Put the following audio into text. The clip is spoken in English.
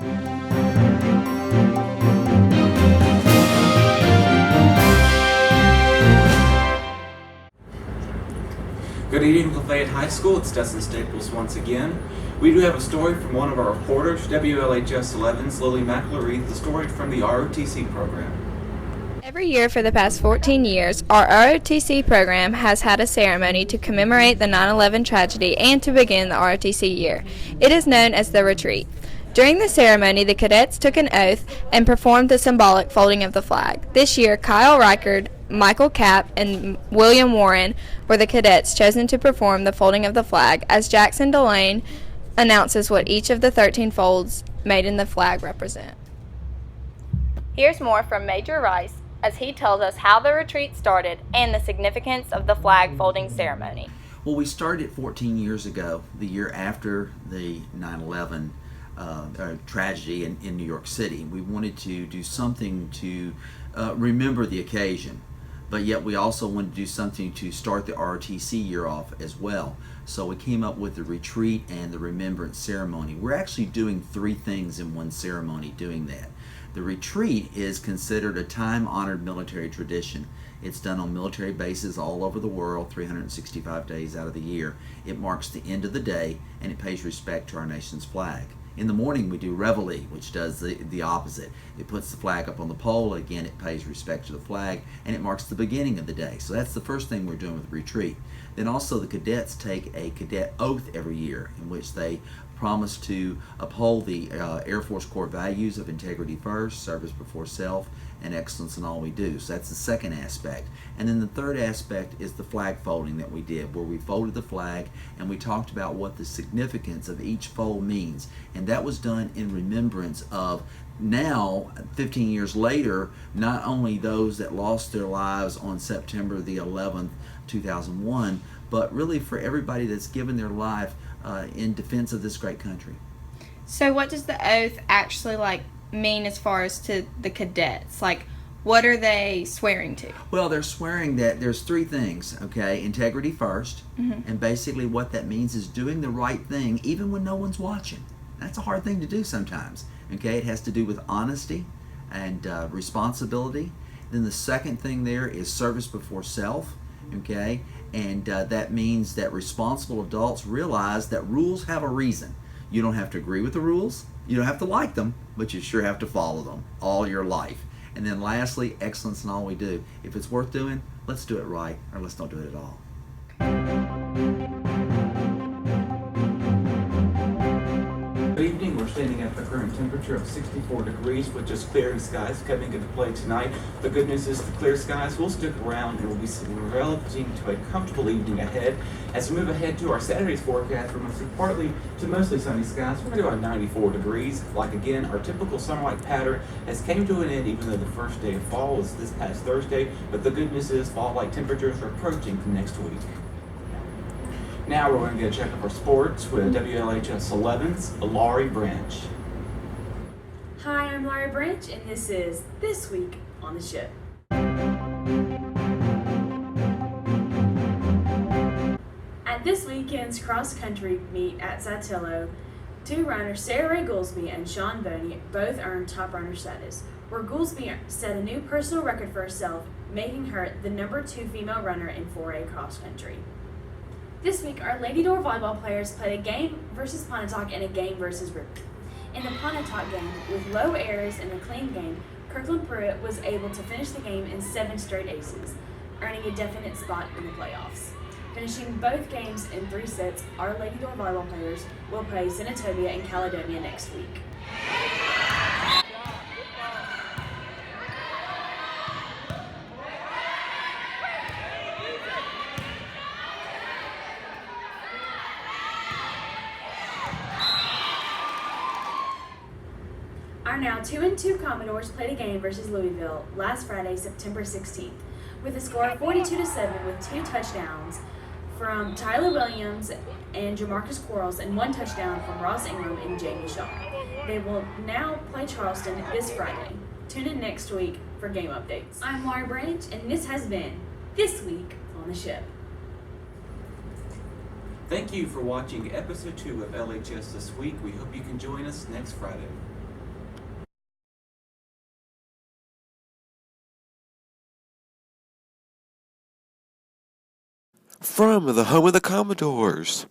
Good evening, Lafayette High School. It's Dustin Staples once again. We do have a story from one of our reporters, WLHS11's Lilly McElreath, the story from the ROTC program. Every year for the past 14 years, our ROTC program has had a ceremony to commemorate the 9/11 tragedy and to begin the ROTC year. It is known as the Retreat. During the ceremony, the cadets took an oath and performed the symbolic folding of the flag. This year, Kyle Reichard, Michael Kapp, and William Warren were the cadets chosen to perform the folding of the flag, as Jackson Delane announces what each of the 13 folds made in the flag represent. Here's more from Major Rice as he tells us how the retreat started and the significance of the flag folding ceremony. Well, we started 14 years ago, the year after the 9/11 tragedy in New York City. We wanted to do something to remember the occasion, but yet we also wanted to do something to start the ROTC year off as well. So we came up with the retreat and the remembrance ceremony. We're actually doing three things in one ceremony doing that. The retreat is considered a time-honored military tradition. It's done on military bases all over the world, 365 days out of the year. It marks the end of the day and it pays respect to our nation's flag. In the morning we do reveille, which does the opposite. It puts the flag up on the pole. Again, it pays respect to the flag, and it marks the beginning of the day. So that's the first thing we're doing with the retreat. Then also the cadets take a cadet oath every year in which they promise to uphold the Air Force core values of integrity first, service before self, and excellence in all we do. So that's the second aspect. And then the third aspect is the flag folding that we did, where we folded the flag and we talked about what the significance of each fold means. And that was done in remembrance of now, 15 years later, not only those that lost their lives on September the 11th, 2001, but really for everybody that's given their life in defense of this great country. So what does the oath actually mean as far as to the cadets? What are they swearing to? Well, they're swearing that there's three things, okay? Integrity first, and basically what that means is doing the right thing even when no one's watching. That's a hard thing to do sometimes, okay? It has to do with honesty and responsibility. Then the second thing there is service before self, okay? And that means that responsible adults realize that rules have a reason. You don't have to agree with the rules, you don't have to like them, but you sure have to follow them all your life. And then lastly, excellence in all we do. If it's worth doing, let's do it right, or let's don't do it at all. Good evening. We're standing at the current temperature of 64 degrees with just clear skies coming into play tonight. The good news is the clear skies will stick around and we'll be relative to a comfortable evening ahead. As we move ahead to our Saturday's forecast, we're going to see partly to mostly sunny skies. We're going to go at 94 degrees. Like again, our typical summer-like pattern has came to an end even though the first day of fall was this past Thursday. But the good news is fall-like temperatures are approaching next week. Now we're going to get a check of our sports with WLHS11's Laurie Branch. Hi, I'm Laurie Branch, and this is This Week on the Ship. At this weekend's cross-country meet at Saltillo, two runners, Sarah Ray Goolsby and Sean Boney, both earned top runner status, where Goolsby set a new personal record for herself, making her the number 2 female runner in 4A cross-country. This week, our Lady Door volleyball players played a game versus Pontotoc and a game versus Ripley. In the Pontotoc game, with low errors and a clean game, Kirkland Pruitt was able to finish the game in 7 straight aces, earning a definite spot in the playoffs. Finishing both games in 3 sets, our Lady Door volleyball players will play Senatobia and Caledonia next week. Our now 2-2 Commodores played a game versus Louisville last Friday, September 16th, with a score of 42-7 with 2 touchdowns from Tyler Williams and Jamarcus Quarles and 1 touchdown from Ross Ingram and Jamie Shaw. They will now play Charleston this Friday. Tune in next week for game updates. I'm Laurie Branch, and this has been This Week on the Ship. Thank you for watching episode 2 of LHS This Week. We hope you can join us next Friday. From the home of the Commodores,